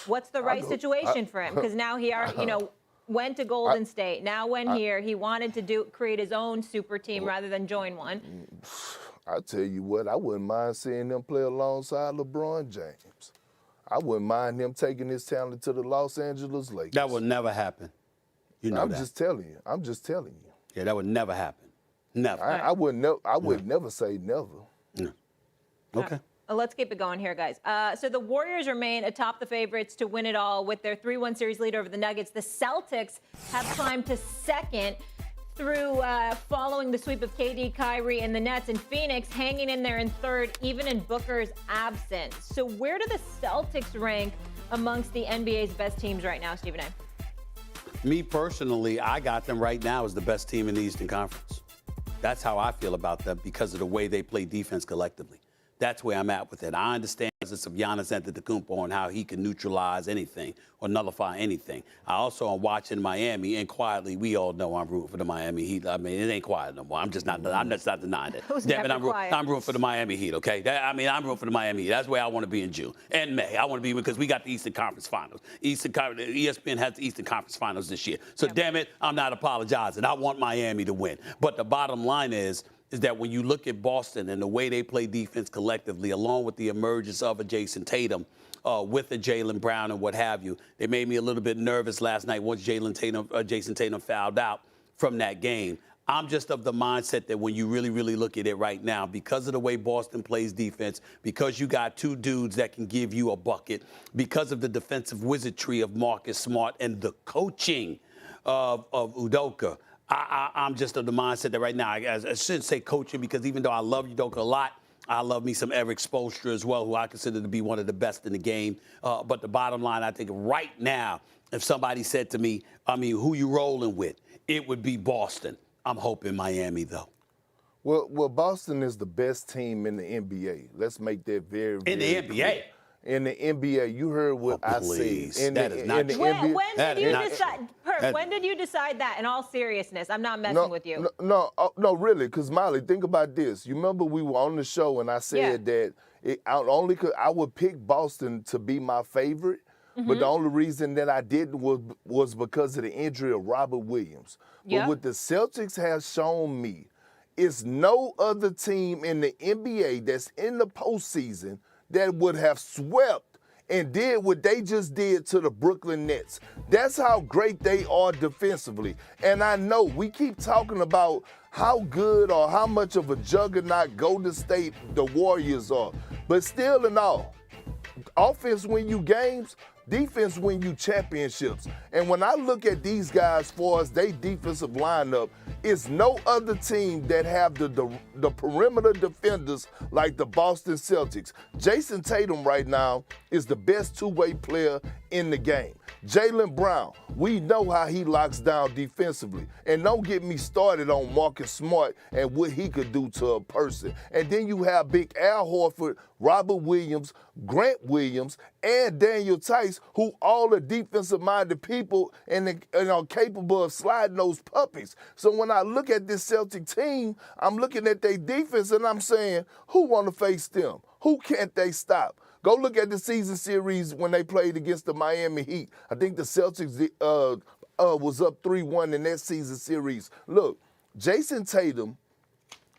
What's the right situation for him? Because now he are, went to Golden State. Now here, he wanted to create his own super team rather than join one. I tell you what, I wouldn't mind seeing him play alongside LeBron James. I wouldn't mind him taking his talent to the Los Angeles Lakers. That would never happen. You know I'm just telling you. I'm just telling you. Yeah, that would never happen. Never. I would never say never. No. Okay. Let's keep it going here, guys. So the Warriors remain atop the favorites to win it all with their 3-1 series lead over the Nuggets. The Celtics have climbed to second through following the sweep of KD, Kyrie, and the Nets. And Phoenix hanging in there in third, even in Booker's absence. So where do the Celtics rank amongst the NBA's best teams right now, Stephen A? Me personally, I got them right now as the best team in the Eastern Conference. That's how I feel about them because of the way they play defense collectively. That's where I'm at with it. I understand the presence of Giannis Antetokounmpo and how he can neutralize anything or nullify anything. I also am watching Miami, and quietly, we all know I'm rooting for the Miami Heat. I mean, it ain't quiet no more. I'm just not denying it. Damn it, I'm rooting for the Miami Heat, okay? I'm rooting for the Miami Heat. That's where I want to be in June and May. I want to be because we got the Eastern Conference Finals. ESPN has the Eastern Conference Finals this year. So, damn it, I'm not apologizing. I want Miami to win. But the bottom line is that when you look at Boston and the way they play defense collectively, along with the emergence of a Jason Tatum, with a Jaylen Brown and what have you, they made me a little bit nervous last night once Jason Tatum fouled out from that game. I'm just of the mindset that when you really, really look at it right now, because of the way Boston plays defense, because you got two dudes that can give you a bucket, because of the defensive wizardry of Marcus Smart and the coaching of Udoka, I'm just of the mindset that right now, I shouldn't say coaching because even though I love Udoka a lot, I love me some Eric Spoelstra as well, who I consider to be one of the best in the game. But the bottom line, I think right now, if somebody said to me, who you rolling with, it would be Boston. I'm hoping Miami, though. Well, Boston is the best team in the NBA. Let's make that very, very in the NBA. Clear. In the NBA, you heard what I said. That is not true. When did you decide that? In all seriousness, I'm not messing with you. No, really, because Molly, think about this. You remember we were on the show and I said that I would pick Boston to be my favorite, but the only reason that I didn't was because of the injury of Robert Williams. But what the Celtics have shown me is no other team in the NBA that's in the postseason that would have swept and did what they just did to the Brooklyn Nets. That's how great they are defensively. And I know we keep talking about how good or how much of a juggernaut Golden State the Warriors are. But still in all, offense win you games, defense win you championships. And when I look at these guys as far as their defensive lineup, it's no other team that have the perimeter defenders like the Boston Celtics. Jason Tatum right now is the best two-way player in the game. Jaylen Brown, we know how he locks down defensively. And don't get me started on Marcus Smart and what he could do to a person. And then you have Big Al Horford, Robert Williams, Grant Williams, and Daniel Tice, who all are defensive-minded people and are capable of sliding those puppies. So when I look at this Celtic team, I'm looking at their defense and I'm saying, who want to face them? Who can't they stop? Go look at the season series when they played against the Miami Heat. I think the Celtics was up 3-1 in that season series. Look, Jason Tatum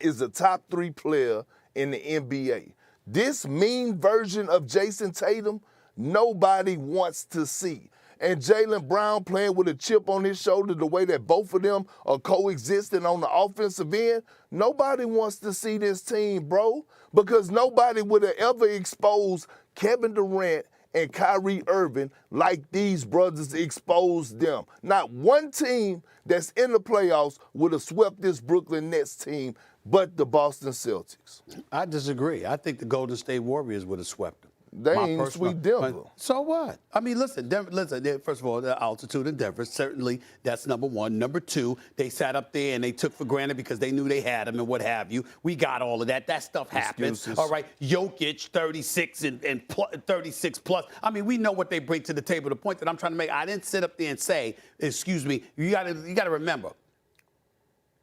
is a top 3 player in the NBA. This mean version of Jason Tatum, nobody wants to see. And Jaylen Brown playing with a chip on his shoulder, the way that both of them are coexisting on the offensive end, nobody wants to see this team, bro, because nobody would have ever exposed Kevin Durant and Kyrie Irving like these brothers exposed them. Not one team that's in the playoffs would have swept this Brooklyn Nets team but the Boston Celtics. I disagree. I think the Golden State Warriors would have swept them. They ain't sweep Denver. So what? Listen, first of all, the altitude in Denver, certainly that's number one. Number two, they sat up there and they took for granted because they knew they had them and what have you. We got all of that. That stuff happens. Excuses. All right, Jokic, 36 and 36 plus. We know what they bring to the table. The point that I'm trying to make, I didn't sit up there and say, excuse me, you got to remember,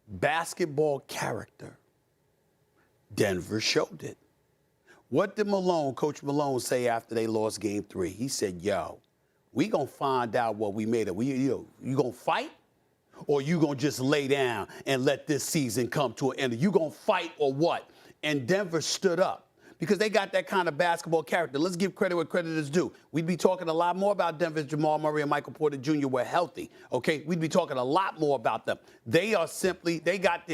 basketball character, Denver showed it. What did Coach Malone say after they lost game 3? He said, yo, we gonna find out what we made of. You gonna fight, or you gonna just lay down and let this season come to an end? You gonna fight or what? And Denver stood up because they got that kind of basketball character. Let's give credit where credit is due. We'd be talking a lot more about Denver's Jamal Murray and Michael Porter Jr. were healthy. Okay, we'd be talking a lot more about them. They are simply they got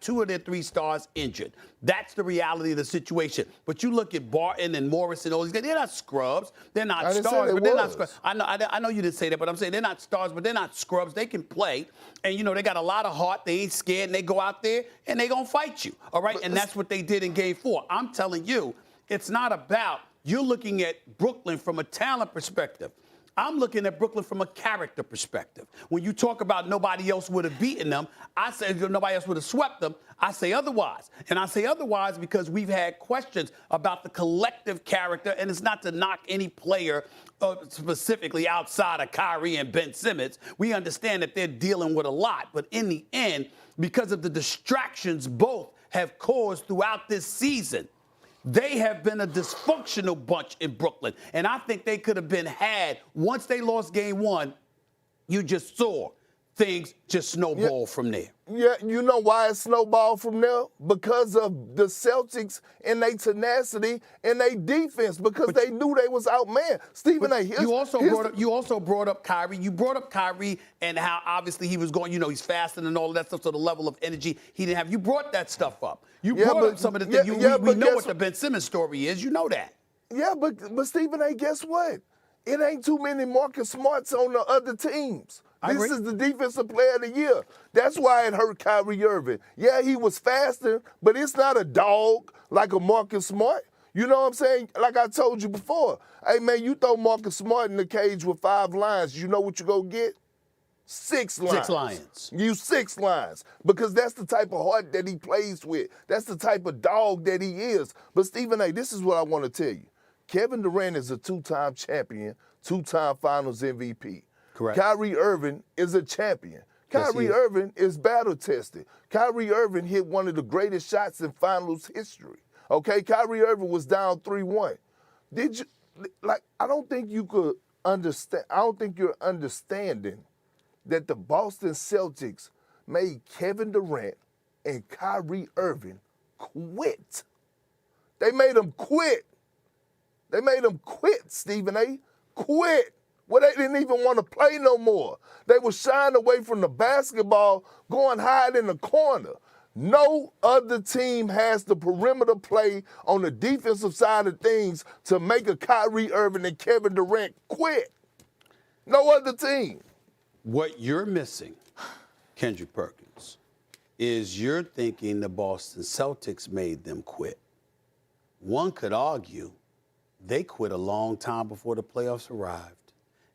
2 of their 3 stars injured. That's the reality of the situation. But you look at Barton and Morris and all these guys, they're not scrubs. They're not stars, but they're not scrubs. I know you didn't say that, but I'm saying they're not stars, but they're not scrubs. They can play. And, they got a lot of heart. They ain't scared, and they go out there, and they going to fight you. All right? And that's what they did in Game 4. I'm telling you, it's not about you're looking at Brooklyn from a talent perspective. I'm looking at Brooklyn from a character perspective. When you talk about nobody else would have beaten them, I say nobody else would have swept them. I say otherwise. And I say otherwise because we've had questions about the collective character, and it's not to knock any player specifically outside of Kyrie and Ben Simmons. We understand that they're dealing with a lot. But in the end, because of the distractions both have caused throughout this season, they have been a dysfunctional bunch in Brooklyn. And I think they could have been had once they lost Game 1. You just saw things just snowball from there. Yeah, you know why it snowballed from there? Because of the Celtics and their tenacity and their defense, because they knew they was outmanned. Stephen A. You also brought up Kyrie. You brought up Kyrie and how obviously he was going, he's fasting and all of that stuff, so the level of energy he didn't have. You brought that stuff up. You brought up some of the things. We know what the Ben Simmons story is. You know that. Yeah, but Stephen A., guess what? It ain't too many Marcus Smarts on the other teams. This is the defensive player of the year. That's why it hurt Kyrie Irving. Yeah, he was faster, but it's not a dog like a Marcus Smart. You know what I'm saying? Like I told you before. Hey, man, you throw Marcus Smart in the cage with 5 lions, you know what you go get? 6 lions. 6 lions. You 6 lions. Because that's the type of heart that he plays with. That's the type of dog that he is. But Stephen A., this is what I want to tell you. Kevin Durant is a 2-time champion, 2-time finals MVP. Correct. Kyrie Irving is a champion. Kyrie Irving is battle-tested. Kyrie Irving hit one of the greatest shots in finals history. Okay, Kyrie Irving was down 3-1. I don't think you could understand. I don't think you're understanding that the Boston Celtics made Kevin Durant and Kyrie Irving quit. They made them quit. They made them quit, Stephen A. Quit. Well, they didn't even want to play no more. They were shying away from the basketball, going hide in the corner. No other team has the perimeter play on the defensive side of things to make a Kyrie Irving and Kevin Durant quit. No other team. What you're missing, Kendrick Perkins, is you're thinking the Boston Celtics made them quit. One could argue they quit a long time before the playoffs arrived.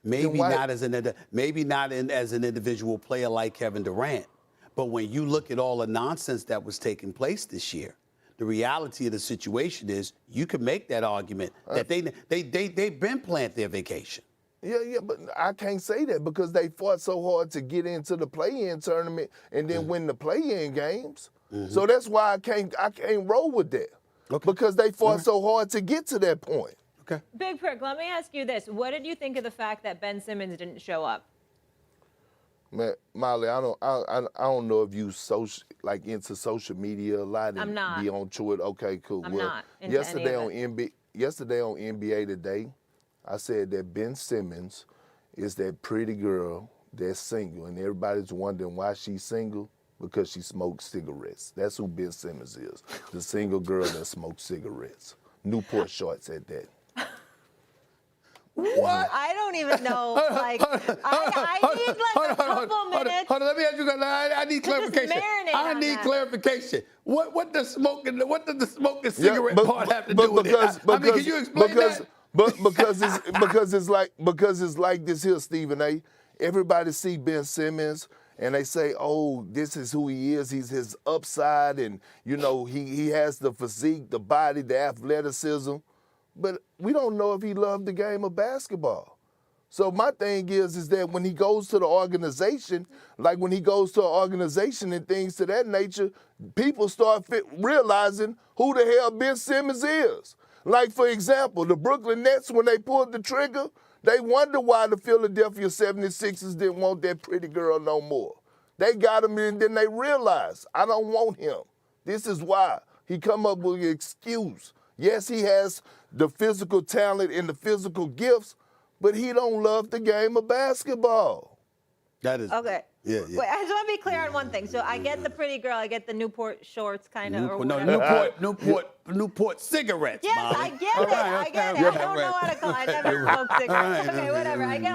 Maybe not as an individual player like Kevin Durant, but when you look at all the nonsense that was taking place this year, the reality of the situation is you could make that argument that they've been planning their vacation. Yeah, but I can't say that because they fought so hard to get into the play-in tournament and then win the play-in games. So that's why I can't roll with that. Because they fought so hard to get to that point. Okay. Big Perk, let me ask you this. What did you think of the fact that Ben Simmons didn't show up? Man, Molly, I don't know if you into social media a lot and I'm not. be on Twitter. Okay, cool. I'm not into yesterday any of it. Yesterday on NBA Today, I said that Ben Simmons is that pretty girl that's single, and everybody's wondering why she's single because she smokes cigarettes. That's who Ben Simmons is, the single girl that smokes cigarettes. Newport shorts at that. What? I don't even know. I need a couple minutes. Hold on, let me ask you. I need clarification. I need clarification. What does the smoking cigarette part have to do with it? Can you explain that? Because it's like this here, Stephen A. Everybody see Ben Simmons and they say, oh, this is who he is. He's his upside, and he has the physique, the body, the athleticism. But we don't know if he loved the game of basketball. So my thing is that when he goes to the organization, like when he goes to an organization and things to that nature, people start realizing who the hell Ben Simmons is. Like, for example, the Brooklyn Nets, when they pulled the trigger, They wonder why the Philadelphia 76ers didn't want that pretty girl no more. They got him, and then they realized, I don't want him. This is why. He come up with an excuse. Yes, he has the physical talent and the physical gifts, but he don't love the game of basketball. That is Okay. Yeah. Wait, I just want to be clear on one thing. So I get the pretty girl, I get the Newport shorts kind of. Newport cigarettes. Yes, Molly. I get All it. right, I get okay, it. I don't know how to call it. I never smoked cigarettes. All right, Okay, whatever. I get